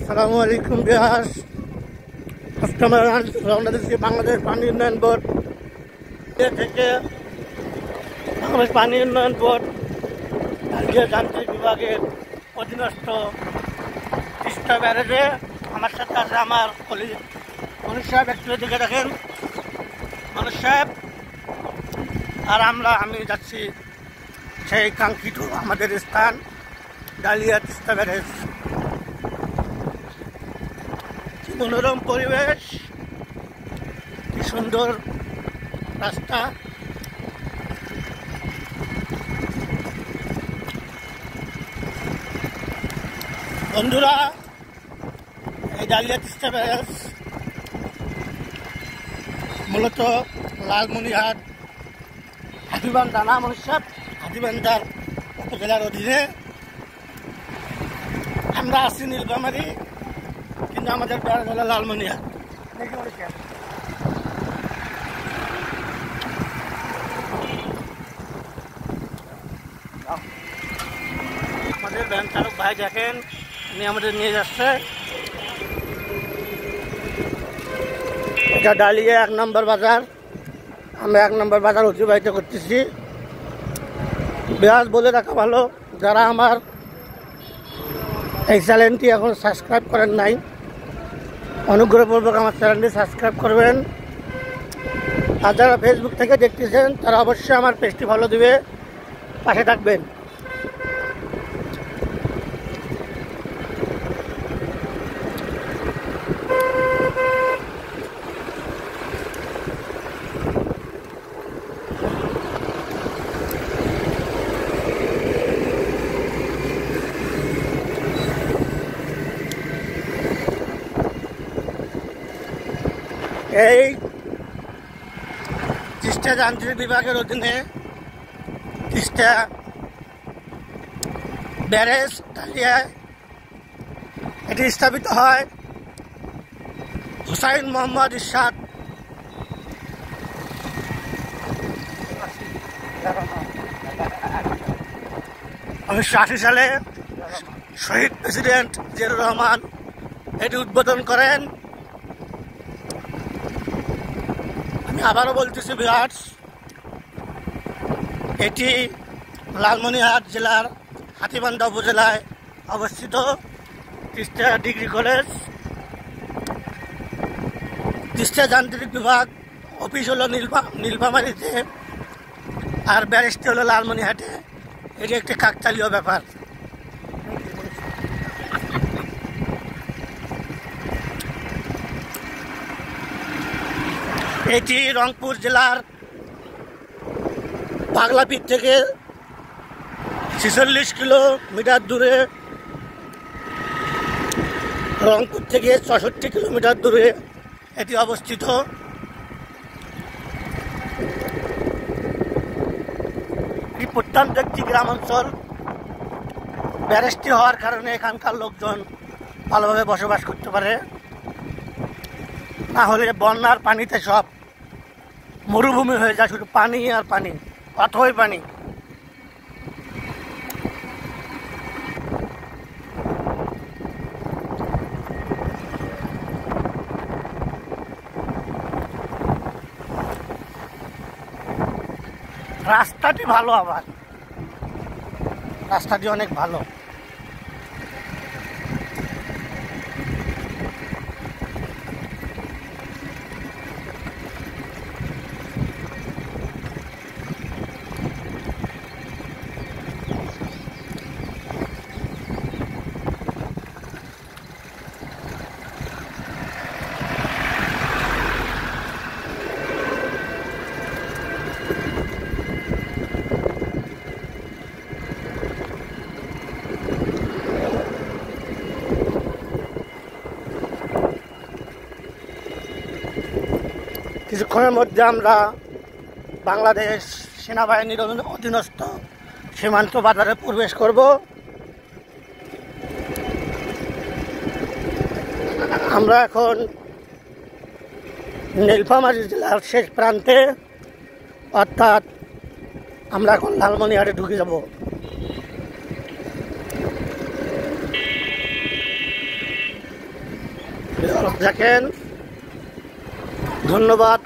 আসসালামু আলাইকুম বিহাস। আজকে আমরা রওনা দিচ্ছি বাংলাদেশ পানি উন্নয়ন বোর্ড থেকে। বাংলাদেশ পানি উন্নয়ন বোর্ড ডালিয়া যান্ত্রিক বিভাগের অধীনস্থ তিস্তা ব্যারেজে আমার সাথে আছে আমার কলিগ মানুষ সাহেব। একটু দিকে দেখেন মানুষ সাহেব আর আমি যাচ্ছি সেই কাঙ্ক্ষিত আমাদের স্থান ডালিয়া তিস্তা ব্যারেজ। কি মনোরম পরিবেশ, কি সুন্দর রাস্তা। বন্ধুরা, এই ডালিয়া তিস্তা ব্যারেজ মূলত লালমনিরহাট হাতিবান্ধা না মানুষ সাহেব, হাতিবান্ধার উপজেলার অধীনে। আমরা আছি নীলফামারী, কিন্তু আমাদের ব্যারেজ হলো লালমনিরহাট। আমাদের ভ্যান চালক ভাই দেখেন, উনি আমাদের নিয়ে যাচ্ছে। এটা ডালিয়া 1 নম্বর বাজার। আমরা 1 নম্বর বাজার অতিবাহিত করতেছি। বিহাস বলে রাখা ভালো, যারা আমার এই চ্যানেলটি এখন সাবস্ক্রাইব করেন নাই, অনুগ্রহপূর্বক আমার চ্যানেলটি সাবস্ক্রাইব করবেন। আর যারা ফেসবুক থেকে দেখতেছেন তারা অবশ্যই আমার পেজটি ফলো দিবে, পাশে থাকবেন। এই তিস্তা যান্ত্রিক বিভাগের অধীনে তিস্তা ব্যারেজ ডালিয়ায় এটি স্থাপিত হয় হুসাইন মোহাম্মদ ইরশাদ 1980 সালে শহীদ প্রেসিডেন্ট জিয়াউর রহমান এটি উদ্বোধন করেন। আমি আবারও বলতেছি ভিউয়ার্স, এটি লালমনিরহাট জেলার হাতিবান্ধা উপজেলায় অবস্থিত তিস্তা ডিগ্রি কলেজ। তিস্তা যান্ত্রিক বিভাগ অফিস হলো নীলফামারীতে, আর ব্যারেজটি হলো লালমনিরহাটে। এটি একটি কাকতালীয় ব্যাপার। এটি রংপুর জেলার পাগলাপীর থেকে 46 কিলোমিটার দূরে, রংপুর থেকে 64 কিলোমিটার দূরে এটি অবস্থিত। এটি প্রত্যন্ত একটি গ্রামাঞ্চল। ব্যারেজটি হওয়ার কারণে এখানকার লোকজন ভালোভাবে বসবাস করতে পারে, না হলে বন্যার পানিতে সব মরুভূমি হয়ে যায়, শুধু পানি আর পানি, অথই পানি। রাস্তাটি ভালো, আবার রাস্তাটি অনেক ভালো। কিছুক্ষণের মধ্যে আমরা বাংলাদেশ সেনাবাহিনীর অধীনস্থ সীমান্ত বাজারে প্রবেশ করব। আমরা এখন নীলফামারী জেলার শেষ প্রান্তে, অর্থাৎ আমরা এখন লালমনিরহাটে ঢুকে যাব। দেখেন, ধন্যবাদ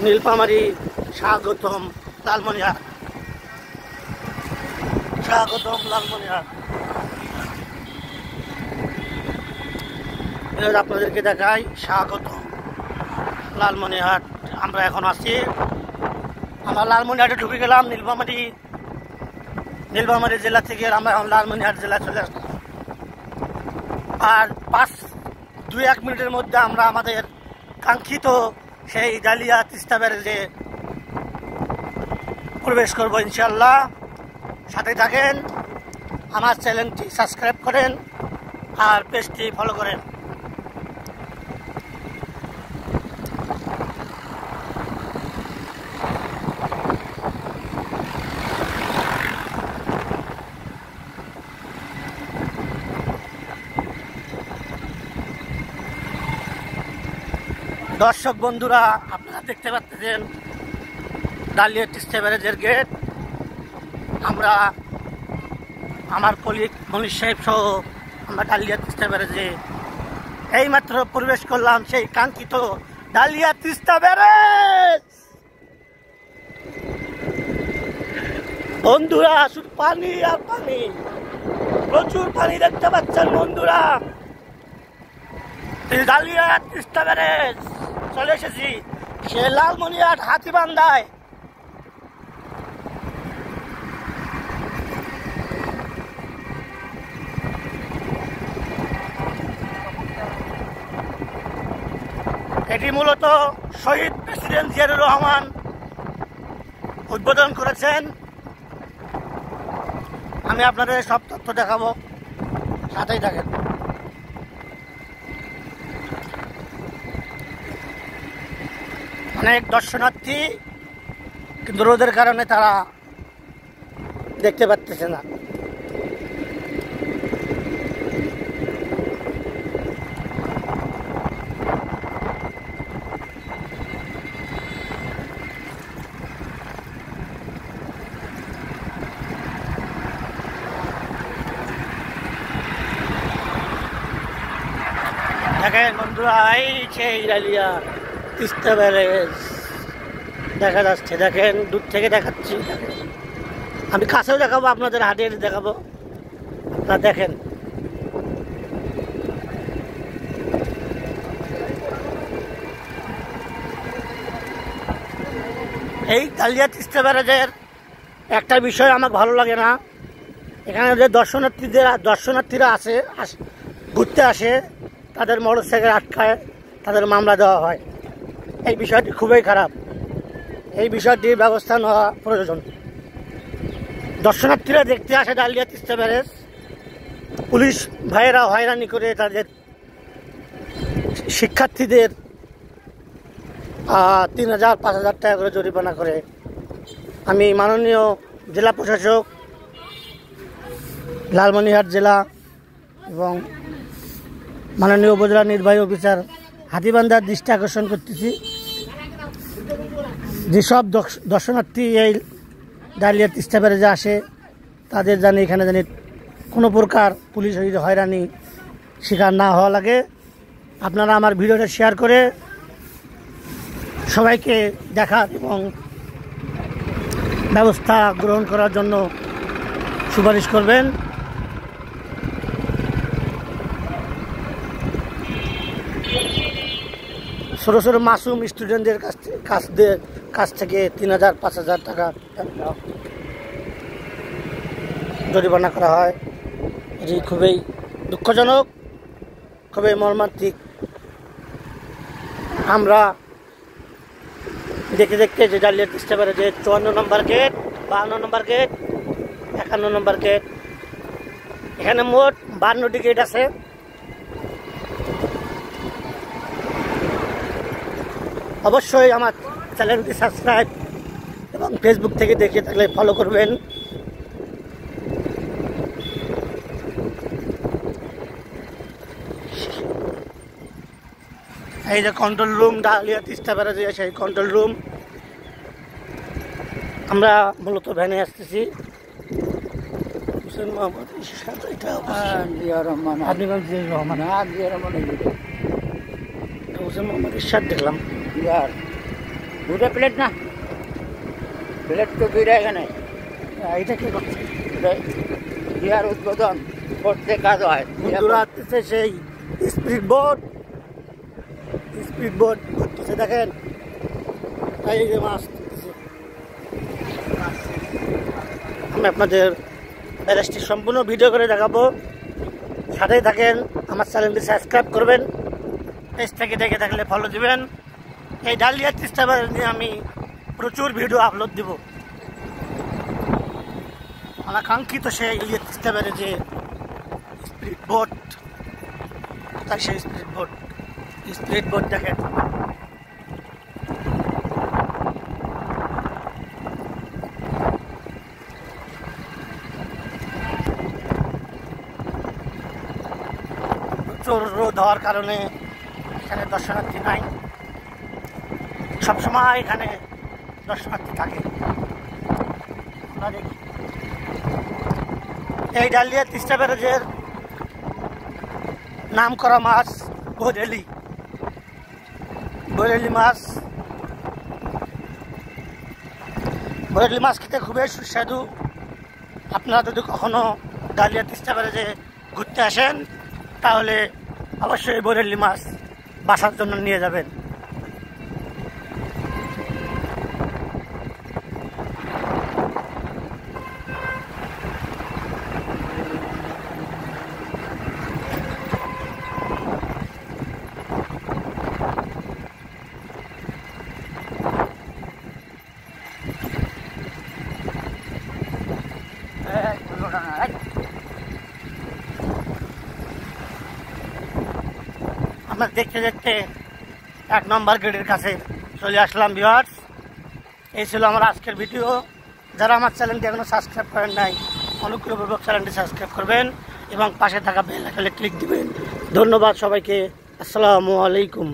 নীলফামারী, স্বাগতম লালমনিরহাট, স্বাগতম লালমনিরহাট। আপনাদেরকে দেখাই, স্বাগতম লালমনিরহাট। আমরা এখন আছি, আমরা লালমনিরহাটে ঢুকে গেলাম। নীলফামারী জেলা থেকে আমরা এখন লালমনিরহাট জেলায় চলে আসলাম। আর 2-1 মিনিটের মধ্যে আমরা আমাদের কাঙ্ক্ষিত সেই ডালিয়া তিস্তা ব্যারেজে প্রবেশ করবো ইনশাল্লাহ। সাথে থাকেন, আমার চ্যানেলটি সাবস্ক্রাইব করেন আর পেজটি ফলো করেন। দর্শক বন্ধুরা, আপনারা দেখতে পাচ্ছেন ডালিয়া তিস্তা ব্যারেজের গেট। আমরা, আমার কলিগ মনীষ সাহেব সহ আমরা ডালিয়া তিস্তা ব্যারেজে এইমাত্র প্রবেশ করলাম, সেই কাঙ্ক্ষিত ডালিয়া তিস্তা ব্যারেজ। বন্ধুরা, শুধু পানি আর পানি, প্রচুর পানি দেখতে পাচ্ছেন বন্ধুরা। ডালিয়া তিস্তা ব্যারেজ চলে এসেছি, সে লালমনিরহাট হাতিবান্ধায়। এটি মূলত শহীদ প্রেসিডেন্ট জিয়াউর রহমান উদ্বোধন করেছেন। আমি আপনাদের সব তথ্য দেখাবো, সাথেই থাকেন। অনেক দর্শনার্থী, কিন্তু রোদের কারণে তারা দেখতে পাচ্ছে না। দেখেন বন্ধুরা, এই সেই ডালিয়া তিস্তা ব্যারেজ দেখা যাচ্ছে। দেখেন, দূর থেকে দেখাচ্ছি, আমি কাছেও দেখাবো, আপনাদের হাতে দেখাবো। আপনারা দেখেন, এই ডালিয়া তিস্তা ব্যারেজের একটা বিষয় আমার ভালো লাগে না। এখানে যে দর্শনার্থীরা ঘুরতে আসে, তাদের মোটরসাইকেল আটকায়, তাদের মামলা দেওয়া হয়। এই বিষয়টি খুবই খারাপ, এই বিষয়টির ব্যবস্থা নেওয়া প্রয়োজন। দর্শনার্থীরা দেখতে আসে ডালিয়া তিস্তা ব্যারেজ, পুলিশ ভাইয়েরা হয়রানি করে তাদের শিক্ষার্থীদের 3000-5000 টাকা করে জরিমানা করে। আমি মাননীয় জেলা প্রশাসক, লালমনিরহাট জেলা এবং মাননীয় উপজেলা নির্বাহী অফিসার হাতিবান্ধার দৃষ্টি আকর্ষণ করতেছি, যেসব দর্শনার্থী এই ডালিয়া তিস্তা ব্যারেজে আসে, তাদের এখানে কোনো প্রকার পুলিশ হয়রানি শিকার না হওয়া লাগে। আপনারা আমার ভিডিওটা শেয়ার করে সবাইকে দেখার এবং ব্যবস্থা গ্রহণ করার জন্য সুপারিশ করবেন। ছোটো ছোটো মাসুম স্টুডেন্টদের কাছ থেকে 3000-5000 টাকা জরিমানা করা হয়। এটি খুবই দুঃখজনক, খুবই মর্মান্তিক। আমরা দেখতে দেখতে যে ডালিয়া তিস্তা ব্যারেজে 54 নম্বর গেট, 52 নম্বর গেট, 51 নম্বর গেট, এখানে মোট 52টি গেট আছে। অবশ্যই আমার চ্যানেলটি সাবস্ক্রাইব এবং ফেসবুক থেকে দেখে থাকলে ফলো করবেন। এই যে কন্ট্রোল রুম ডালিয়া তিস্তা ব্যারেজে, সেই কন্ট্রোল রুম। আমরা মূলত ভ্যানে আসতেছি। হুসেন মোহাম্মদ জিয়া রহমান। আপনি বলেন জিয়া রহমান? না, জিয়া রহমান হোসেন মোহাম্মদ ইরশাদ দেখলাম। ইয়ার দুটা প্লেট না, প্লেট তো দুইটা এখানে। এটা কি করছে? ইয়ার উদ্বোধন করতে কাজ হয়। বন্ধুরা আসতেছে সেই স্পিড বোট ঘুরতেছে, দেখেন এই যে মাছ ধরতেছে। আমি আপনাদের ব্যারেজটি সম্পূর্ণ ভিডিও করে দেখাবো, সাথেই থাকেন। আমার চ্যানেলটি সাবস্ক্রাইব করবেন, পেজ থেকে দেখে থাকলে ফলো দিবেন। এই ডালিয়া তিস্তা ব্যারেজ নিয়ে আমি প্রচুর ভিডিও আপলোড দিব। অনাকাঙ্ক্ষিত সেই তিস্তা ব্যারেজে স্পিড বোট, তাই সেই স্পিড বোট দেখেন। প্রচুর রোদ হওয়ার কারণে এখানে দর্শনার্থী নাই, সবসময় এখানে দর্শনার্থী থাকে। এই ডালিয়া তিস্তা ব্যারেজের নাম করা মাছ বরেলি মাছ। বরেলি মাছ খেতে খুবই সুস্বাদু। আপনারা যদি কখনো ডালিয়া তিস্তা ব্যারেজে ঘুরতে আসেন তাহলে অবশ্যই বরেলি মাছ বাসার জন্য নিয়ে যাবেন। আমরা দেখতে দেখতে 1 নম্বর গেটের কাছে চলে আসলাম। ভিউয়ার্স, এই ছিল আমার আজকের ভিডিও। যারা আমার চ্যানেলটি এখনো সাবস্ক্রাইব করেন নাই, অনুগ্রহপূর্বক চ্যানেলটি সাবস্ক্রাইব করবেন এবং পাশে থাকা বেল আইকনে ক্লিক দিবেন। ধন্যবাদ সবাইকে। আসসালামু আলাইকুম।